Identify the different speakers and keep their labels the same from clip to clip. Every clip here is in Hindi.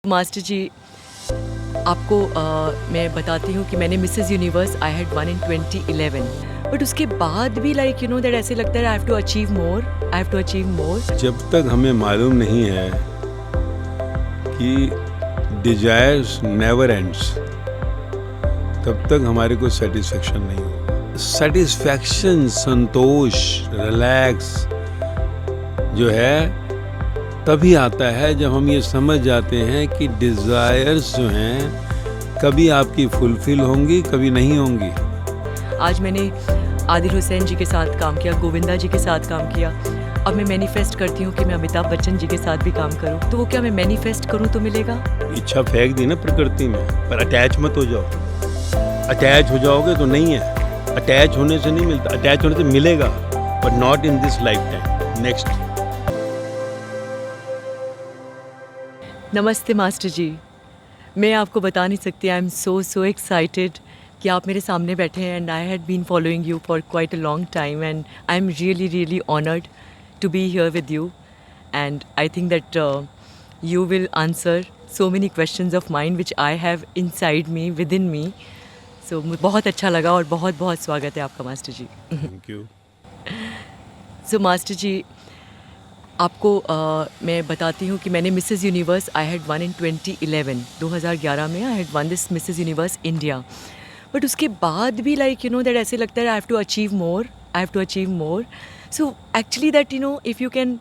Speaker 1: मास्टर जी, आपको मैं बताती हूँ कि मैंने Mrs Universe I had won in 2011, but उसके बाद भी लाइक यू नो दैट ऐसे लगता है I have to achieve more, I have to achieve more.
Speaker 2: जब तक हमें मालूम नहीं है कि डिजायर्स नेवर एंड्स, तब तक हमारे को सेटिस्फेक्शन नहीं होगा। सेटिस्फेक्शन, संतोष, रिलैक्स जो है तभी आता है जब हम ये समझ जाते हैं कि डिजायर्स जो हैं कभी आपकी फुलफिल होंगी, कभी नहीं होंगी।
Speaker 1: आज मैंने आदिल हुसैन जी के साथ काम किया, गोविंदा जी के साथ काम किया। अब मैं मैनिफेस्ट करती हूँ कि मैं अमिताभ बच्चन जी के साथ भी काम करूँ, तो वो क्या मैं मैनिफेस्ट करूँ तो मिलेगा?
Speaker 2: इच्छा फेंक दी ना प्रकृति में, पर अटैच मत हो जाओ। अटैच हो जाओगे तो नहीं है। अटैच होने से नहीं मिलता, अटैच होने से मिलेगा, but not in this life time. Next.
Speaker 1: नमस्ते मास्टर जी, मैं आपको बता नहीं सकती, आई एम सो एक्साइटेड कि आप मेरे सामने बैठे हैं and I had been following you for quite a long time and I am really honoured to be here with you and I think that you will answer so many questions of mine which I have inside me, within me. So मुझे बहुत अच्छा लगा और बहुत बहुत स्वागत है आपका master ji.
Speaker 2: Thank you.
Speaker 1: So master ji, आपको मैं बताती हूँ कि मैंने Mrs Universe I had won in 2011 में I had won this Mrs Universe India, but उसके बाद भी लाइक यू नो दैट ऐसे लगता है I have to achieve more, I have to achieve more. So actually that you know if you can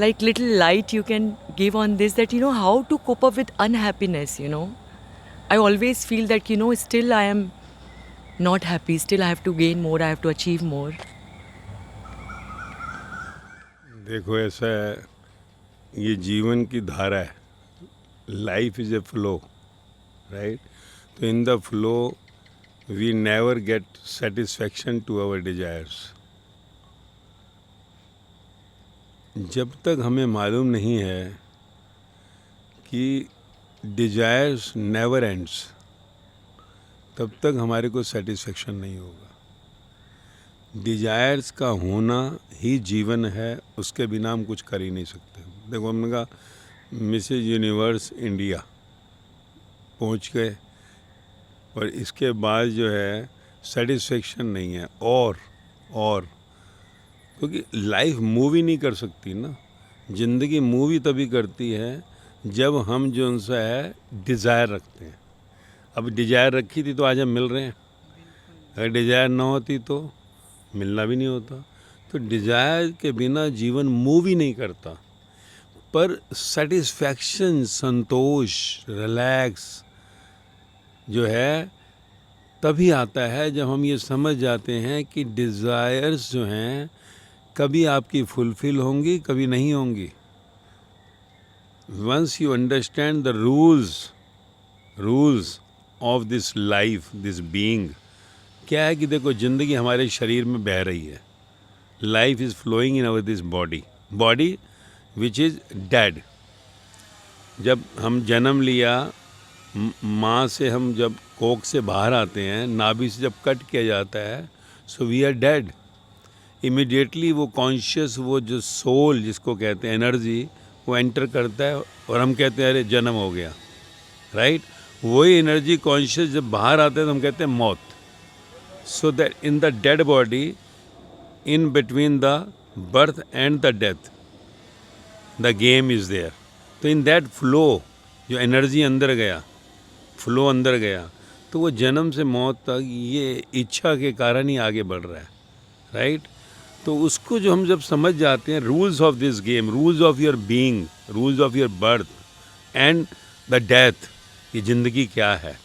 Speaker 1: like little light you can give on this, that you know how to cope up with unhappiness, you know. I always feel that you know still I am not happy, still I have to gain more, I have to achieve more.
Speaker 2: देखो, ऐसा है, ये जीवन की धारा है। Life is a flow, right? तो in the flow we never get satisfaction to our desires. जब तक हमें मालूम नहीं है कि डिजायर्स नेवर एंड्स, तब तक हमारे को सेटिस्फेक्शन नहीं होगा। डिजायर्स का होना ही जीवन है, उसके बिना हम कुछ कर ही नहीं सकते। देखो, हमने कहा मिसेस यूनिवर्स इंडिया पहुंच गए और इसके बाद जो है सेटिस्फेक्शन नहीं है। और क्योंकि लाइफ मूव ही नहीं कर सकती ना। ज़िंदगी मूव ही तभी करती है जब हम जो उनसे है डिज़ायर रखते हैं। अब डिज़ायर रखी थी तो आज हम मिल रहे हैं, अगर डिज़ायर ना होती तो मिलना भी नहीं होता। तो डिज़ायर के बिना जीवन मूव ही नहीं करता। पर सेटिस्फैक्शन, संतोष, रिलैक्स जो है तभी आता है जब हम ये समझ जाते हैं कि डिज़ायर्स जो हैं कभी आपकी फुलफिल होंगी, कभी नहीं होंगी। Once you understand the rules of this life, this being, क्या है कि देखो, ज़िंदगी हमारे शरीर में बह रही है। Life is flowing in our this body which is dead. जब हम जन्म लिया, माँ से हम जब कोख से बाहर आते हैं, नाभि से जब कट किया जाता है, so we are dead. Immediately वो कॉन्शियस, वो जो सोल जिसको कहते हैं, एनर्जी, वो एंटर करता है और हम कहते हैं अरे जन्म हो गया, राइट? वही एनर्जी कॉन्शियस जब बाहर आता है तो हम कहते हैं मौत। So that in the dead body, in between the birth and the death, the game is there. तो इन दैट फ्लो जो एनर्जी अंदर गया, फ्लो अंदर गया, तो वो जन्म से मौत तक ये इच्छा के कारण ही आगे बढ़ रहा है, राइट? तो उसको जो हम जब समझ जाते हैं, rules of this game, rules of your being, rules of your birth and the death, ये ज़िंदगी क्या है।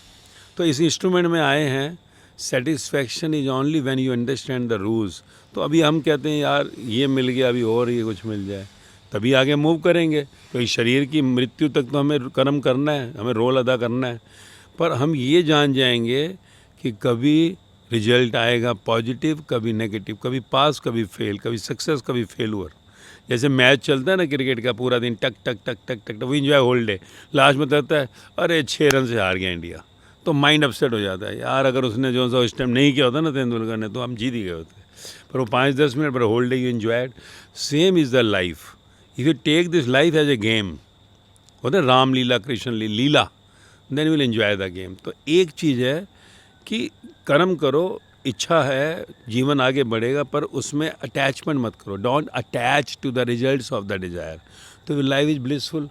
Speaker 2: तो इस इंस्ट्रूमेंट में आए हैं, satisfaction is only when you understand the rules. तो अभी हम कहते हैं यार ये मिल गया, अभी और ये कुछ मिल जाए, तभी आगे मूव करेंगे। तो इस शरीर की मृत्यु तक तो हमें कर्म करना है, हमें रोल अदा करना है। पर हम ये जान जाएंगे कि कभी रिजल्ट आएगा पॉजिटिव, कभी नेगेटिव, कभी पास, कभी फेल, कभी सक्सेस, कभी फेलुअर। जैसे मैच चलता है ना क्रिकेट का, पूरा दिन टक टक टक टक टक टक, वो इन्जॉय होल डे, लास्ट में कहता है अरे 6 रन से हार गया इंडिया, तो माइंड अपसेट हो जाता है। यार अगर उसने जो सा उस टाइम नहीं किया होता ना तेंदुलकर ने, तो हम जीत ही गए होते। पर वो 5-10 मिनट पर whole day you enjoyed. Same is the life. If you take this life as a game, होता है Ramlila Krishna Leela, then will enjoy the game. तो एक चीज़ है कि कर्म करो, इच्छा है, जीवन आगे बढ़ेगा, पर उसमें अटैचमेंट मत करो, don't attach to the results of the desire. तो लाइफ इज़ ब्लिसफुल।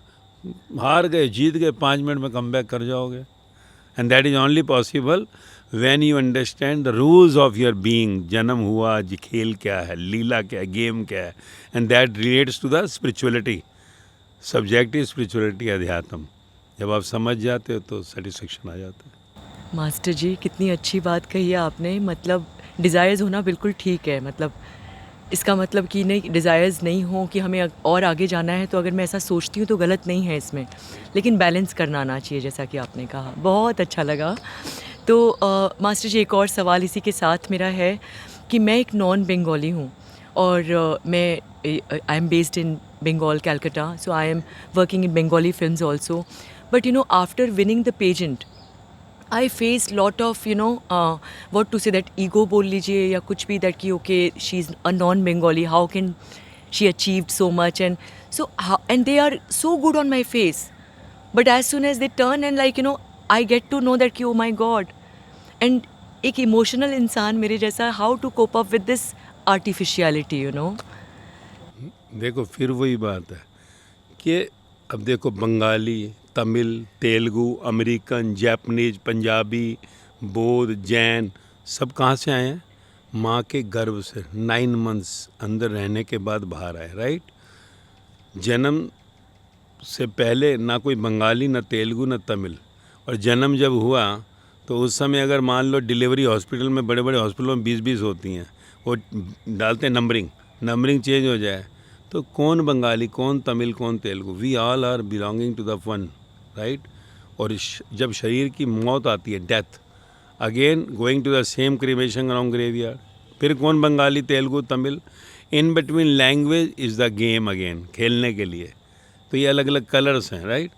Speaker 2: हार गए जीत गए, 5 मिनट में कम बैक कर जाओगे। And that is only possible when you understand the rules of your being. जन्म हुआ, जी खेल क्या है, लीला क्या है, गेम क्या है, and that relates to the spirituality, subjective spirituality, अध्यात्म। जब आप समझ जाते हो तो सेटिस्फेक्शन आ जाता है।
Speaker 1: मास्टर जी कितनी अच्छी बात कही है आपने। मतलब डिज़ायर्स होना बिल्कुल ठीक है, मतलब इसका मतलब कि नहीं डिज़ायर्स नहीं हो कि हमें और आगे जाना है, तो अगर मैं ऐसा सोचती हूँ तो गलत नहीं है इसमें, लेकिन बैलेंस करना आना चाहिए जैसा कि आपने कहा। बहुत अच्छा लगा। तो मास्टर जी एक और सवाल इसी के साथ मेरा है कि मैं एक नॉन बंगाली हूँ और मैं I am based in Bengal Calcutta, so I am working in Bengali films also, but you know after winning the pageant I face lot of what to say, that ego बोल लीजिए या कुछ भी, that कि okay she's a non-Bengali, how can she achieved so much, and so how, and they are so good on my face, but as soon as they turn and like I get to know that कि oh my God, and एक emotional इंसान मेरे जैसा, how to cope up with this artificiality,
Speaker 2: देखो फिर वही बात है कि अब देखो बंगाली, तमिल, तेलुगु, अमेरिकन, जापानीज, पंजाबी, बौद्ध, जैन, सब कहाँ से आए हैं? माँ के गर्भ से 9 मंथ्स अंदर रहने के बाद बाहर आए, राइट? जन्म से पहले ना कोई बंगाली, ना तेलुगु, ना तमिल। और जन्म जब हुआ तो उस समय अगर मान लो डिलीवरी हॉस्पिटल में, बड़े बड़े हॉस्पिटलों में 20-20 होती हैं, वो डालते हैं नंबरिंग चेंज हो जाए, तो कौन बंगाली, कौन तमिल, कौन Telugu? We all are belonging to the one, right? और जब शरीर की मौत आती है, death, again going to the same cremation ground graveyard, फिर कौन Bengali, Telugu, Tamil? In between language is the game again, खेलने के लिए। तो ये अलग अलग कलर्स हैं, राइट?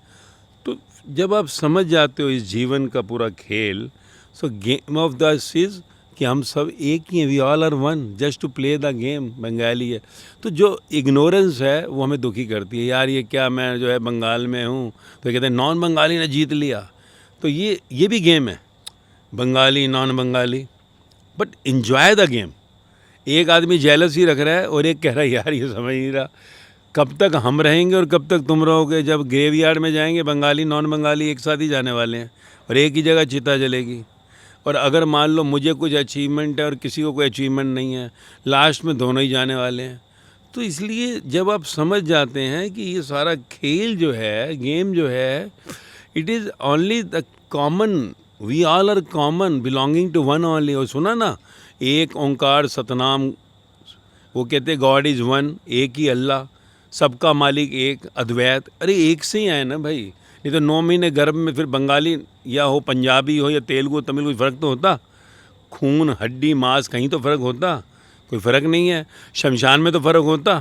Speaker 2: तो जब आप समझ जाते हो इस जीवन का पूरा खेल, so game of the is कि हम सब एक ही हैं, we all are one, just to play the game. Bengali है तो जो इग्नोरेंस है वो हमें दुखी करती है, यार ये क्या, मैं जो है बंगाल में हूँ तो कहते हैं नॉन बंगाली ने जीत लिया। तो ये भी गेम है, Bengali non Bengali, but enjoy the game. एक आदमी जेलस ही रख रहा है और एक कह रहा है यार ये समझ नहीं रहा, कब तक हम रहेंगे और कब तक तुम रहोगे? जब ग्रेवयार्ड में जाएंगे बंगाली नॉन बंगाली एक साथ ही जाने वाले हैं और एक ही जगह चिता जलेगी। और अगर मान लो मुझे कुछ अचीवमेंट है और किसी को कोई अचीवमेंट नहीं है, लास्ट में दोनों ही जाने वाले हैं। तो इसलिए जब आप समझ जाते हैं कि ये सारा खेल जो है, गेम जो है, it is only the common, we all are common, belonging to one only. और सुना ना, एक ओंकार सतनाम, वो कहते गॉड इज़ वन, एक ही अल्लाह, सबका मालिक एक, अद्वैत। अरे एक से ही आए ना भाई, नहीं तो 9 महीने गर्भ में फिर बंगाली या हो, पंजाबी हो या तेलुगु तमिल, कोई फ़र्क तो होता? खून हड्डी मांस कहीं तो फ़र्क होता? कोई फ़र्क नहीं है। शमशान में तो फ़र्क होता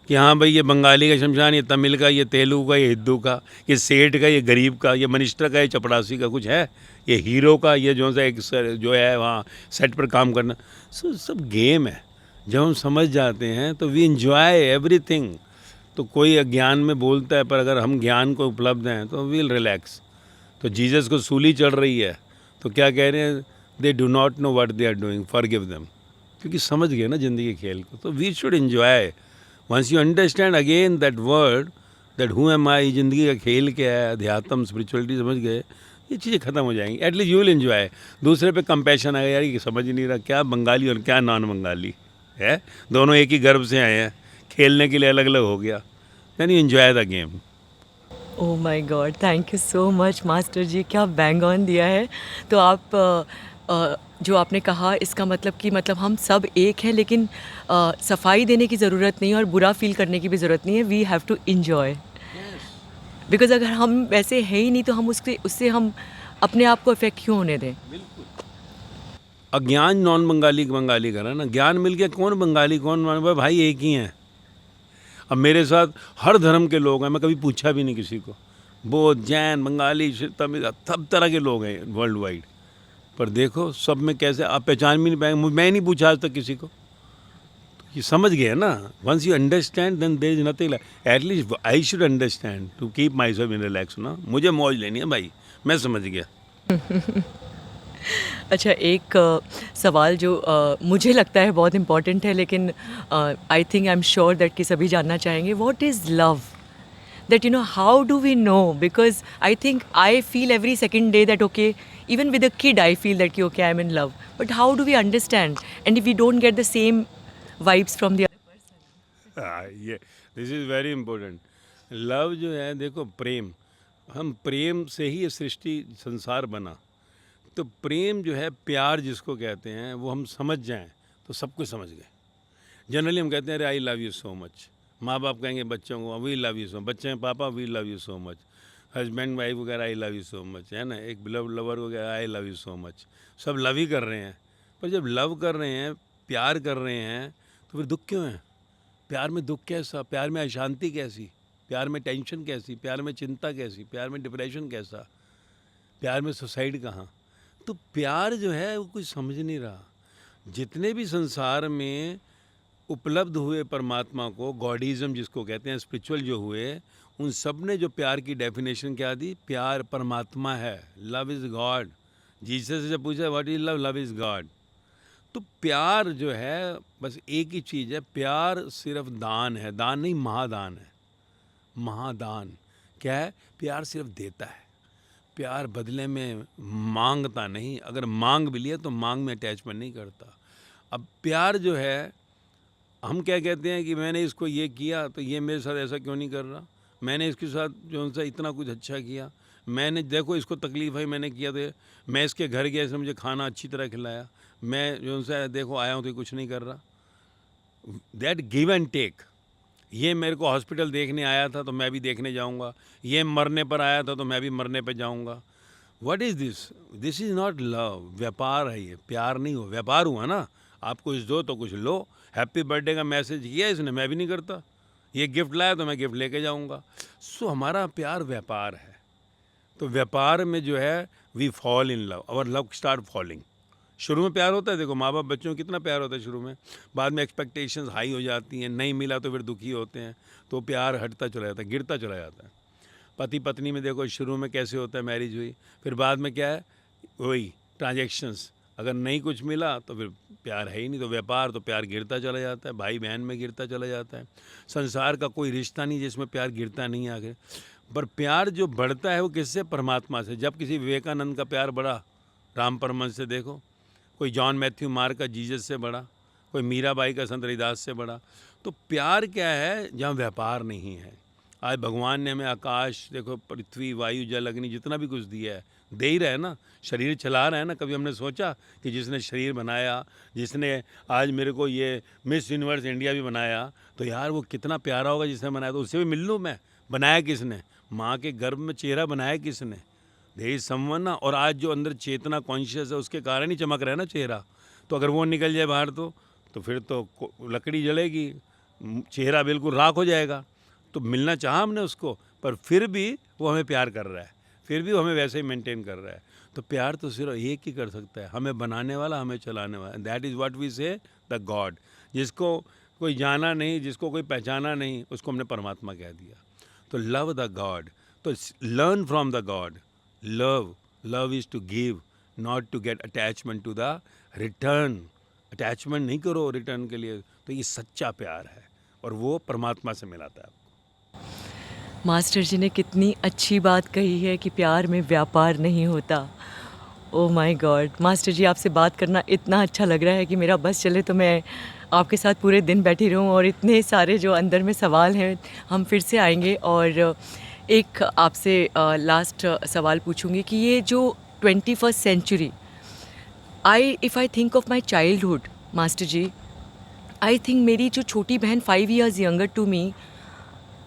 Speaker 2: कि हाँ भाई ये बंगाली का शमशान, ये तमिल का, ये तेलुगु का, ये हिंदू का, ये सेठ का, ये गरीब का, ये मनिस्टर का, ये चपरासी का, कुछ है? ये हीरो का, ये जो सा एक जो है वहाँ सेट पर काम करना, सब गेम है। जब हम समझ जाते हैं तो वी इन्जॉय एवरीथिंग। तो कोई अज्ञान में बोलता है, पर अगर हम ज्ञान को उपलब्ध हैं तो वील रिलैक्स। तो जीसस को सूली चढ़ रही है तो क्या कह रहे हैं? They do not know what they are doing, forgive them. क्योंकि समझ गए ना ज़िंदगी के खेल को। तो we should enjoy once you understand again that word, that who am I, ज़िंदगी का खेल क्या है, अध्यात्म स्पिरिचुअलिटी समझ गए, ये चीज़ें ख़त्म हो जाएंगी। At least you will enjoy. दूसरे पे कंपैशन आएगा, यार ये समझ ही नहीं रहा, क्या बंगाली और क्या नॉन बंगाली है, दोनों एक ही गर्भ से आए हैं, खेलने के लिए अलग अलग हो गया। Then you enjoy the game.
Speaker 1: Oh my god, thank you so much master ji, क्या बैंग ऑन दिया है। तो आप जो आपने कहा इसका मतलब कि मतलब हम सब एक हैं, लेकिन सफाई देने की ज़रूरत नहीं है और बुरा फील करने की भी ज़रूरत नहीं है। We have to enjoy, because अगर हम वैसे है ही नहीं तो हम उससे हम अपने आप को इफेक्ट क्यों होने दें।
Speaker 2: अज्ञान नॉन बंगाली बंगाली का ना, ज्ञान मिल गया कौन बंगाली कौन भाई एक ही हैं। अब मेरे साथ हर धर्म के लोग हैं, मैं कभी पूछा भी नहीं किसी को, बौद्ध जैन बंगाली तमिल सब तरह के लोग हैं वर्ल्ड वाइड, पर देखो सब में कैसे आप पहचान भी नहीं पाएंगे। मैं नहीं पूछा आज तक किसी को। ये समझ गए ना, once you understand then there is nothing, at least I should understand to keep myself in relax ना, मुझे मौज लेनी है भाई, मैं समझ गया।
Speaker 1: अच्छा, एक सवाल जो मुझे लगता है बहुत इम्पोर्टेंट है, लेकिन I think I am sure that कि सभी जानना चाहेंगे, what is love? That how do we know? Because I think I feel every second day that okay, even with a kid I feel that okay, I'm in love, but how do we understand? And if we don't get the same vibes from the other person?
Speaker 2: ये this is very important. Love जो है, देखो प्रेम, हम प्रेम से ही ये सृष्टि संसार बना। तो प्रेम जो है, प्यार जिसको कहते हैं, वो हम समझ जाएं तो सब कुछ समझ गए। जनरली हम कहते हैं अरे I love you so much, माँ बाप कहेंगे बच्चों को we love you so much, बच्चे हैं पापा we love you so much, husband wife वगैरह I love you so much, है ना, एक लव लवर वगैरह I love you so much, सब लव ही कर रहे हैं। पर जब लव कर रहे हैं, प्यार कर रहे हैं, तो फिर दुख क्यों है? प्यार में दुख कैसा? प्यार में अशांति कैसी? प्यार में टेंशन कैसी? प्यार में चिंता कैसी? प्यार में डिप्रेशन कैसा? प्यार में सुसाइड कहाँ? तो प्यार जो है वो कुछ समझ नहीं रहा। जितने भी संसार में उपलब्ध हुए परमात्मा को, गॉडिज़म जिसको कहते हैं, स्पिरिचुअल जो हुए, उन सब ने जो प्यार की डेफिनेशन क्या दी? प्यार परमात्मा है, लव इज़ गॉड। जीसस से जब पूछा what is love, love is God. तो प्यार जो है बस एक ही चीज़ है, प्यार सिर्फ दान है, दान नहीं महादान है, महादान। क्या है? प्यार सिर्फ देता है, प्यार बदले में मांगता नहीं, अगर मांग भी लिया तो मांग में अटैचमेंट नहीं करता। अब प्यार जो है, हम क्या कहते हैं कि मैंने इसको ये किया तो ये मेरे साथ ऐसा क्यों नहीं कर रहा, मैंने इसके साथ जो सा इतना कुछ अच्छा किया, मैंने देखो इसको तकलीफ़ है मैंने किया, तो मैं इसके घर गया, इसने मुझे खाना अच्छी तरह खिलाया, मैं जो सा देखो आया हूँ तो कुछ नहीं कर रहा। That give and take. ये मेरे को हॉस्पिटल देखने आया था तो मैं भी देखने जाऊँगा, ये मरने पर आया था तो मैं भी मरने पर जाऊँगा। What is this? This is not love, व्यापार है ये, प्यार नहीं हो। व्यापार हुआ ना, आप कुछ दो तो कुछ लो। हैप्पी बर्थडे का मैसेज किया इसने, मैं भी नहीं करता। ये गिफ्ट लाया तो मैं गिफ्ट लेके जाऊंगा। सो हमारा प्यार व्यापार है। तो व्यापार में जो है we fall in love, our love start falling. शुरू में प्यार होता है, देखो माँ बाप बच्चों को कितना प्यार होता है शुरू में, बाद में एक्सपेक्टेशंस हाई हो जाती हैं, नहीं मिला तो फिर दुखी होते हैं, तो प्यार हटता चला जाता है, गिरता चला जाता है। पति पत्नी में देखो शुरू में कैसे होता है, मैरिज हुई, फिर बाद में क्या है, वही ट्रांजैक्शंस, अगर नहीं कुछ मिला तो फिर प्यार है ही नहीं, तो व्यापार, तो प्यार गिरता चला जाता है, भाई बहन में गिरता चला जाता है। संसार का कोई रिश्ता नहीं जिसमें प्यार गिरता नहीं आगे। पर प्यार जो बढ़ता है वो किससे? परमात्मा से। जब किसी विवेकानंद का प्यार बढ़ा, राम परमहंस से देखो, कोई जॉन मैथ्यू मार्क का जीसस से बढ़ा, कोई मीराबाई का संत रविदास से बढ़ा। तो प्यार क्या है? जहाँ व्यापार नहीं है। आज भगवान ने हमें आकाश देखो, पृथ्वी, वायु, जल, अग्नि, जितना भी कुछ दिया है, दे ही रहे ना, शरीर चला रहे हैं ना। कभी हमने सोचा कि जिसने शरीर बनाया, जिसने आज मेरे को ये मिस यूनिवर्स इंडिया भी बनाया, तो यार वो कितना प्यारा होगा जिसने बनाया, तो उससे भी मिल लूँ मैं। बनाया किसने? माँ के गर्भ में चेहरा बनाया किसने? देयर इज समवन ना। और आज जो अंदर चेतना कॉन्शियस है, उसके कारण ही चमक रहा है ना चेहरा। तो अगर वो निकल जाए बाहर तो फिर तो लकड़ी जलेगी, चेहरा बिल्कुल राख हो जाएगा। तो मिलना चाहा हमने उसको, पर फिर भी वो हमें प्यार कर रहा है, फिर भी वो हमें वैसे ही मेंटेन कर रहा है। तो प्यार तो सिर्फ एक ही कर सकता है, हमें बनाने वाला, हमें चलाने वाला। दैट इज़ व्हाट वी से द गॉड। जिसको कोई जाना नहीं, जिसको कोई पहचाना नहीं, उसको हमने परमात्मा कह दिया। तो लव द गॉड, तो learn from the God. Love is to give, not to get attachment to the return. Attachment नहीं करो रिटर्न के लिए। तो ये सच्चा प्यार है और वो परमात्मा से मिलाता है।
Speaker 1: मास्टर जी ने कितनी अच्छी बात कही है कि प्यार में व्यापार नहीं होता। ओह माय गॉड, मास्टर जी आपसे बात करना इतना अच्छा लग रहा है कि मेरा बस चले तो मैं आपके साथ पूरे दिन बैठी रहूं, और इतने सारे जो अंदर में सवाल हैं हम फिर से आएंगे। और एक आपसे लास्ट सवाल पूछूंगी कि ये जो 21st century, if I think of my childhood master ji, I think मेरी जो छोटी बहन 5 years यंगर टू मी,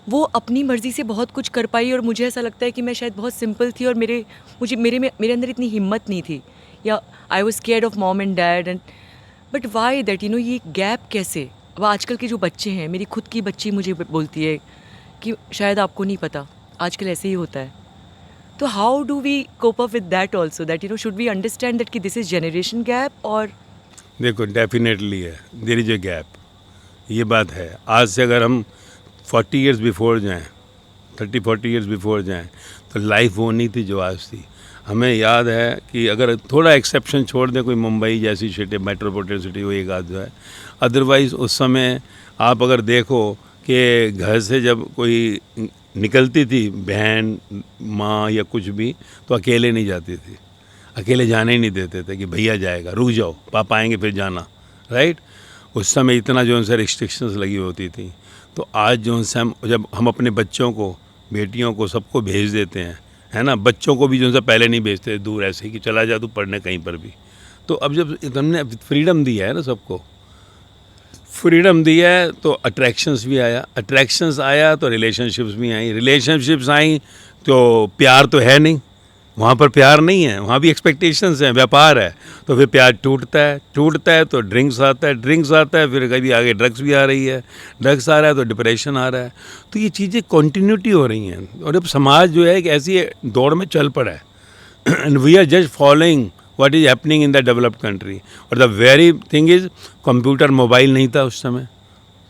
Speaker 1: वो अपनी मर्ज़ी से बहुत कुछ कर पाई, और मुझे ऐसा लगता है कि मैं शायद बहुत सिंपल थी, और मेरे अंदर इतनी हिम्मत नहीं थी, या I was scared of mom and dad. And but why that ये गैप कैसे? अब आजकल के जो बच्चे हैं, मेरी खुद की बच्ची मुझे बोलती है कि शायद आपको नहीं पता, आजकल ऐसे ही होता है। तो how do we cope up with that also, that should we understand that कि दिस इज़ जनरेशन गैप? और
Speaker 2: देखो डेफिनेटली है, देयर इज ए गैप। ये बात है। आज से अगर हम 40 ईयर्स बिफोर जाएं, 30-40 ईयर्स बिफोर जाएं, तो लाइफ वो नहीं थी जो आज थी। हमें याद है कि अगर थोड़ा एक्सेप्शन छोड़ दें, कोई मुंबई जैसी सिटी, मेट्रोपॉलिटन सिटी, वो एक आध जो है, अदरवाइज़ उस समय आप अगर देखो कि घर से जब कोई निकलती थी बहन, माँ या कुछ भी, तो अकेले नहीं जाती थी। अकेले जाने ही नहीं देते थे कि भैया जाएगा, रुक जाओ, पापा आएंगे फिर जाना, राइट। उस समय इतना जो उनसे रिस्ट्रिक्शंस लगी होती थी। तो आज जो उनसे जब हम अपने बच्चों को, बेटियों को, सबको भेज देते हैं, है ना, बच्चों को भी जो उनसे पहले नहीं भेजते दूर, ऐसे ही कि चला जा तू पढ़ने कहीं पर भी। तो अब जब हमने फ्रीडम दिया है ना सबको, फ्रीडम दिया है, तो अट्रैक्शंस भी आया, अट्रैक्शंस आया तो रिलेशनशिप्स भी आई, रिलेशनशिप्स आई तो प्यार तो है नहीं, वहाँ पर प्यार नहीं है, वहाँ भी एक्सपेक्टेशंस हैं, व्यापार है। तो फिर प्यार टूटता है तो ड्रिंक्स आता है, ड्रिंक्स आता है फिर कभी आगे ड्रग्स भी आ रही है, ड्रग्स आ रहा है तो डिप्रेशन आ रहा है। तो ये चीज़ें कॉन्टीन्यूटी हो रही हैं, और अब समाज जो है एक ऐसी दौड़ में चल पड़ा है and we are just following what is happening in the developed country. और the very thing is, computer, mobile नहीं था उस समय,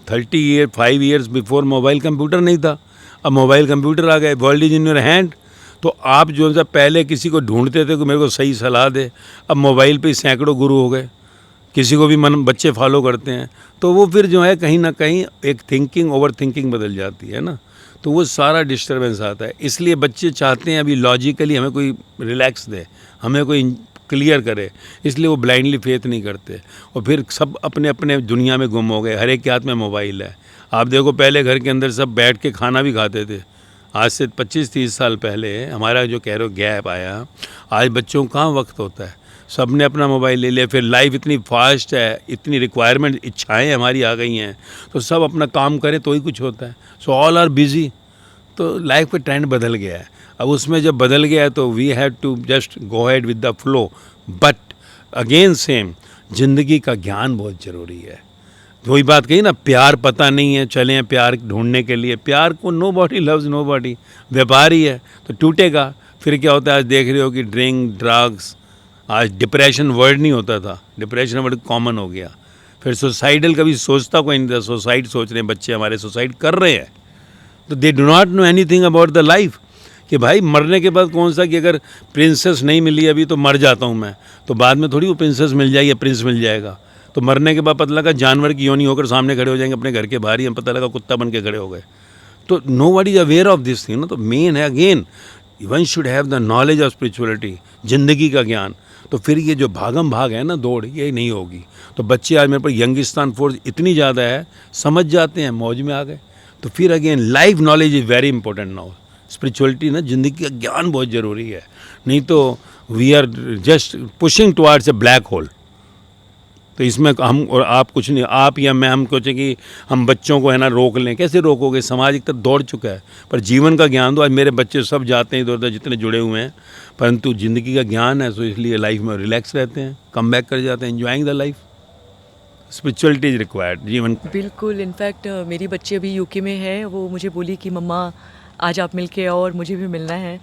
Speaker 2: 5 ईयर्स बिफोर मोबाइल कंप्यूटर नहीं था। अब मोबाइल कंप्यूटर आ गए, world is in your hand. तो आप जो है पहले किसी को ढूंढते थे कि मेरे को सही सलाह दे, अब मोबाइल पे सैकड़ों गुरु हो गए, किसी को भी बच्चे फॉलो करते हैं। तो वो फिर जो है कहीं ना कहीं एक थिंकिंग, ओवर थिंकिंग बदल जाती है ना, तो वो सारा डिस्टर्बेंस आता है। इसलिए बच्चे चाहते हैं अभी लॉजिकली हमें कोई रिलैक्स दे, हमें कोई क्लियर करे, इसलिए वो ब्लाइंडली फेथ नहीं करते, और फिर सब अपने अपने दुनिया में गुम हो गए। हर एक के हाथ में मोबाइल है। आप देखो पहले घर के अंदर सब बैठ के खाना भी खाते थे। आज से 25-30 साल पहले हमारा जो कह रहे हो गैप आया, आज बच्चों को कहाँ वक्त होता है, सब ने अपना मोबाइल ले लिया। फिर लाइफ इतनी फास्ट है, इतनी रिक्वायरमेंट, इच्छाएं हमारी आ गई हैं, तो सब अपना काम करें तो ही कुछ होता है। So all are busy. तो लाइफ का ट्रेंड बदल गया है। अब उसमें जब बदल गया है तो we have to just go head with the flow. But again same, ज़िंदगी का ज्ञान बहुत ज़रूरी है। वही बात कही ना, प्यार पता नहीं है, चले हैं प्यार ढूंढने के लिए। प्यार को nobody loves nobody, व्यापार ही है तो टूटेगा। फिर क्या होता है, आज देख रहे हो कि ड्रिंक, ड्रग्स, आज डिप्रेशन वर्ड नहीं होता था, डिप्रेशन वर्ड कॉमन हो गया। फिर सुसाइडल कभी सोचता कोई नहीं था, सुसाइड सोच रहे हैं बच्चे हमारे, सुसाइड कर रहे हैं। तो दे do not know anything about the life, कि भाई मरने के बाद कौन सा, कि अगर प्रिंसेस नहीं मिली अभी तो मर जाता हूँ मैं, तो बाद में थोड़ी वो प्रिंसेस मिल जाएगी या प्रिंस मिल जाएगा। तो मरने के बाद पता लगा जानवर की योनि होकर सामने खड़े हो जाएंगे अपने घर के बाहर ही, हम पता लगा कुत्ता बन के खड़े हो गए। तो nobody is aware of this thing ना। तो मेन है again, one should have the knowledge of spirituality, ज़िंदगी का ज्ञान। तो फिर ये जो भागम भाग है ना, दौड़, ये नहीं होगी। तो बच्चे आज मेरे पर यंगिस्तान फोर्स इतनी ज़्यादा है, समझ जाते हैं, मौज में आ गए। तो फिर again life knowledge is very important now. Spirituality ना, ज़िंदगी का ज्ञान बहुत ज़रूरी है, नहीं तो we are just pushing towards a black hole. तो इसमें हम और आप कुछ नहीं, आप या मैं, हम सोचें कि हम बच्चों को है ना रोक लें। कैसे रोकोगे, समाज एक तरफ दौड़ चुका है। पर जीवन का ज्ञान दो। आज मेरे बच्चे सब जाते हैं इधर उधर, जितने जुड़े हुए हैं, परंतु ज़िंदगी का ज्ञान है, तो इसलिए लाइफ में रिलैक्स रहते हैं, कम बैक कर जाते हैं, enjoying the life. Spirituality is required जीवन।
Speaker 1: बिल्कुल, इनफैक्ट मेरी बच्ची अभी यूके में है, वो मुझे बोली कि मम्मा आज आप मिल के आओ और मुझे भी मिलना है,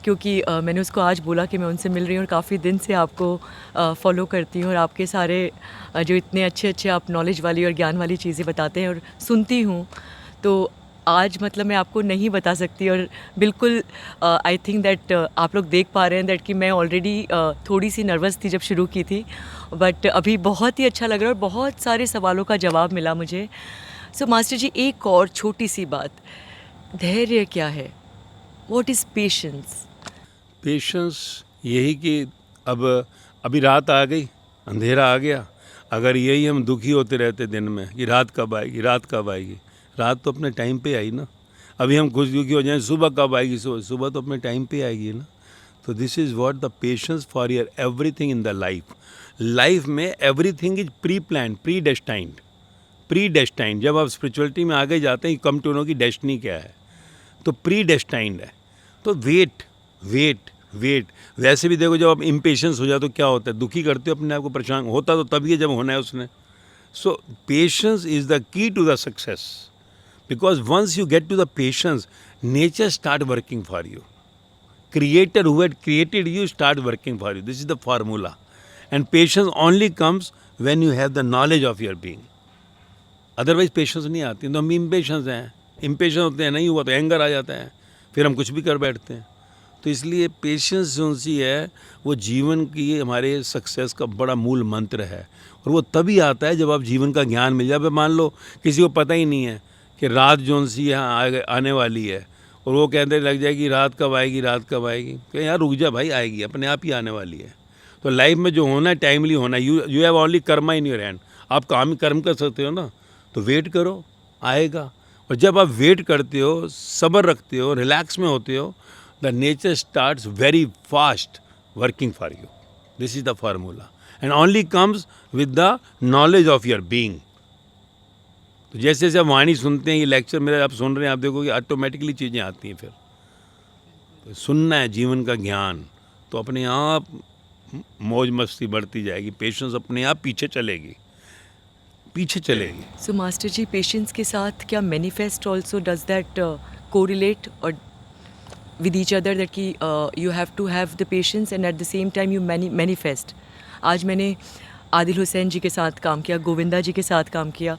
Speaker 1: क्योंकि मैंने उसको आज बोला कि मैं उनसे मिल रही हूँ और काफ़ी दिन से आपको फॉलो करती हूँ, और आपके सारे जो इतने अच्छे अच्छे आप नॉलेज वाली और ज्ञान वाली चीज़ें बताते हैं और सुनती हूँ। तो आज मतलब मैं आपको नहीं बता सकती, और बिल्कुल आई थिंक दैट आप लोग देख पा रहे हैं दैट कि मैं ऑलरेडी थोड़ी सी नर्वस थी जब शुरू की थी, बट अभी बहुत ही अच्छा लग रहा है और बहुत सारे सवालों का जवाब मिला मुझे। सो मास्टर जी, एक और छोटी सी बात, धैर्य क्या है? What is patience?
Speaker 2: पेशेंस यही कि अब अभी रात आ गई, अंधेरा आ गया। अगर यही हम दुखी होते रहते दिन में कि रात कब आएगी, रात कब आएगी, रात तो अपने टाइम पे आई ना। अभी हम खुश दुखी हो जाएं सुबह कब आएगी, सुबह तो अपने टाइम पे आएगी ना। तो this is what the patience for your everything in the life. Life में everything is pre plan, predestined, predestined. जब आप स्पिरिचुअलिटी में आगे जाते हैं, कम टू नो की डेस्टिनी क्या है, तो प्री डेस्टाइंड है। तो वेट वेट वेट। वैसे भी देखो, जब आप इम्पेशेंस हो जाए तो क्या होता है, दुखी करते हो अपने आप को, परेशान होता तो तभी है जब होना है उसने। So patience is the key to the success, because once you get to the patience, nature start working for you. Creator who had created you start working for you. This is the formula. And patience only comes when you have the knowledge of your being. Otherwise patience नहीं आती। तो हम इम्पेशेंस हैं, इम्पेशेंस होते हैं, नहीं हुआ तो एंगर आ जाता है, फिर हम कुछ भी कर बैठते हैं। तो इसलिए पेशेंस जो सी है वो जीवन की हमारे सक्सेस का बड़ा मूल मंत्र है। और वो तभी आता है जब आप जीवन का ज्ञान मिल जाए। मान लो किसी को पता ही नहीं है कि रात जो सी यहाँ आने वाली है, और वो कहते लग जाएगी रात कब आएगी, रात कब आएगी। कि यार रुक जा भाई, आएगी, अपने आप ही आने वाली है। तो लाइफ में जो होना है टाइमली होना है। You have only Karma in your hand. आप काम ही कर्म कर सकते हो ना, तो वेट करो, आएगा। और जब आप वेट करते हो, सब्र रखते हो, रिलैक्स में होते हो, the nature starts very fast working for you. This is the formula and only comes with the knowledge of your being. तो जैसे जैसे आप वाणी सुनते हैं, ये लेक्चर मेरा आप सुन रहे हैं, आप देखोगे ऑटोमेटिकली चीज़ें आती हैं। फिर तो सुनना है जीवन का ज्ञान, तो अपने आप मौज मस्ती बढ़ती जाएगी, पेशेंस अपने आप पीछे चलेगी, पीछे चलेगी।
Speaker 1: सो मास्टर जी, पेशेंस के साथ क्या manifest also does that correlate और with each other, that कि you have to have the patience and at the same time you manifest. आज मैंने आदिल हुसैन जी के साथ काम किया, गोविंदा जी के साथ काम किया,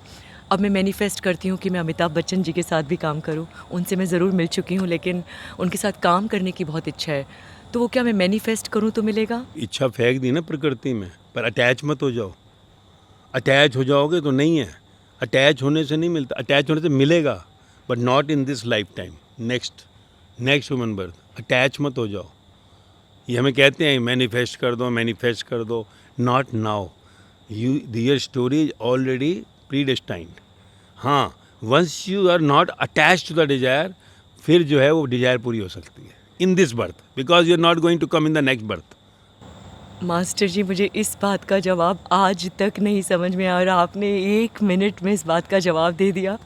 Speaker 1: अब मैं मैनिफेस्ट करती हूँ कि मैं अमिताभ बच्चन जी के साथ भी काम करूँ। उनसे मैं ज़रूर मिल चुकी हूँ, लेकिन उनके साथ काम करने की बहुत इच्छा है। तो वो क्या मैं मैनिफेस्ट करूँ तो मिलेगा?
Speaker 2: इच्छा फेंक दी ना प्रकृति में, पर अटैच मत हो जाओ। अटैच हो जाओगे तो नहीं है। अटैच होने से नहीं मिलता, अटैच होने से मिलेगा, but not in this life time. Next human birth. Attach मत हो जाओ। ये हमें कहते हैं मैनिफेस्ट कर दो, मैनिफेस्ट कर दो। Not now, your story is already predestined. हाँ, once you are not attach to the desire, फिर जो है वो डिजायर पूरी हो सकती है in this birth, because you are not going to come in the next birth.
Speaker 1: Master ji, मुझे इस बात का जवाब आज तक नहीं समझ में आया और आपने 1 मिनट में इस बात का जवाब दे दिया।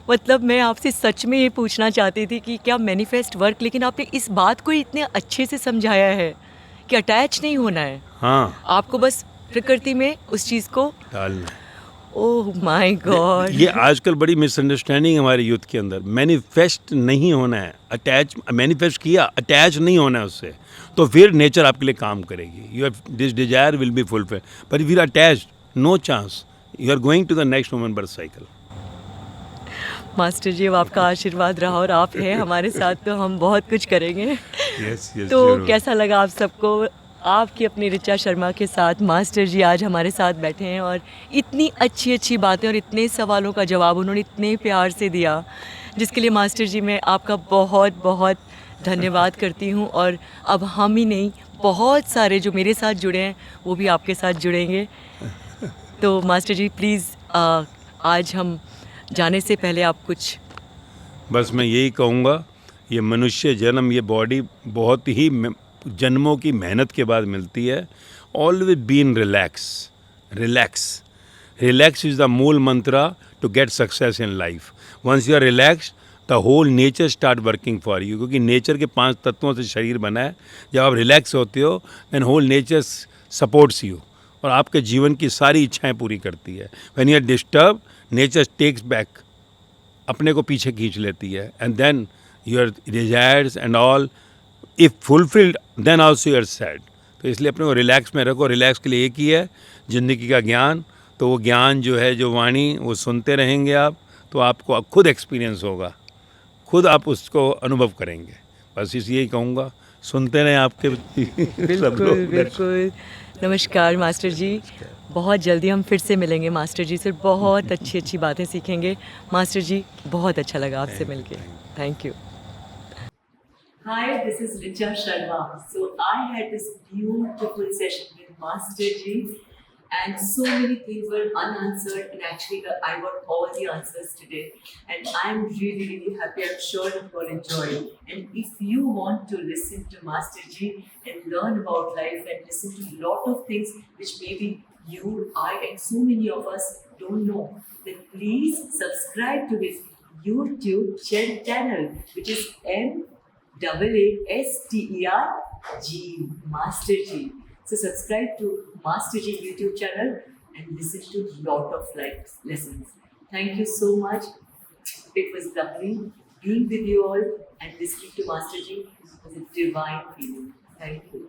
Speaker 1: मतलब मैं आपसे सच में ये पूछना चाहती थी कि क्या मैनिफेस्ट वर्क, लेकिन आपने इस बात को इतने अच्छे से समझाया है कि अटैच नहीं होना है।
Speaker 2: हाँ,
Speaker 1: आपको बस प्रकृति में उस चीज़ को
Speaker 2: डालना।
Speaker 1: ओह माय गॉड,
Speaker 2: ये आजकल बड़ी मिसअंडरस्टैंडिंग हमारे यूथ के अंदर। मैनिफेस्ट नहीं होना है, अटैच। मैनिफेस्ट किया, अटैच नहीं होना है उससे, तो फिर नेचर आपके लिए काम करेगी। Your this desire will be fulfil. But if you are attached, no chance, you are going to the next human birth cycle.
Speaker 1: Master ji, अब आपका आशीर्वाद रहा और आप हैं हमारे साथ, तो हम बहुत कुछ करेंगे।
Speaker 2: यस,
Speaker 1: तो
Speaker 2: जरूर।
Speaker 1: कैसा लगा आप सबको? आपकी अपनी ऋचा शर्मा के साथ मास्टर जी आज हमारे साथ बैठे हैं और इतनी अच्छी अच्छी बातें और इतने सवालों का जवाब उन्होंने इतने प्यार से दिया, जिसके लिए मास्टर जी मैं आपका बहुत बहुत धन्यवाद करती हूँ। और अब हम ही नहीं, बहुत सारे जो मेरे साथ जुड़े हैं वो भी आपके साथ जुड़ेंगे। तो मास्टर जी प्लीज़, आज हम जाने से पहले आप कुछ।
Speaker 2: बस मैं यही कहूँगा, ये मनुष्य जन्म, ये बॉडी बहुत ही जन्मों की मेहनत के बाद मिलती है। Always be in relax. Relax, relax is the मूल mantra to get success in life. Once you are relax, the whole nature start working for you, क्योंकि नेचर के 5 तत्वों से शरीर बना है। जब आप रिलैक्स होते हो, then whole nature supports you और आपके जीवन की सारी इच्छाएं पूरी करती है। When you are disturb, nature takes back, अपने को पीछे खींच लेती है। And then your desires and all if fulfilled, then also you are sad. तो इसलिए अपने को रिलैक्स में रखो। रिलैक्स के लिए एक ही है, ज़िंदगी का ज्ञान। तो वो ज्ञान जो है, जो वाणी, वो सुनते रहेंगे आप, तो आपको खुद एक्सपीरियंस होगा, खुद आप उसको अनुभव करेंगे। बस यही कहूँगा, सुनते रहें आपके सब लोग।
Speaker 1: बिल्कुल बिल्कुल। नमस्कार मास्टर जी, बहुत जल्दी हम फिर से मिलेंगे मास्टर जी से, बहुत अच्छी अच्छी बातें सीखेंगे। मास्टर जी, बहुत अच्छा लगा आपसे मिलके। Thank you. Hi, this is Richa Sharma. So I had this beautiful session with Master Ji, and so many things were unanswered, and actually I got all the answers today, and I'm really really happy. I'm sure you all enjoyed. And if you want to listen to Master Ji and learn about life and listen to a lot of things which maybe you, I, and so many of us don't know, then please subscribe to his YouTube channel, which is MAASTERG, Master G. So subscribe to Master G YouTube channel and listen to lot of life lessons. Thank you so much. It was lovely being with you all and listening to Master G. It was a divine feeling. Thank you.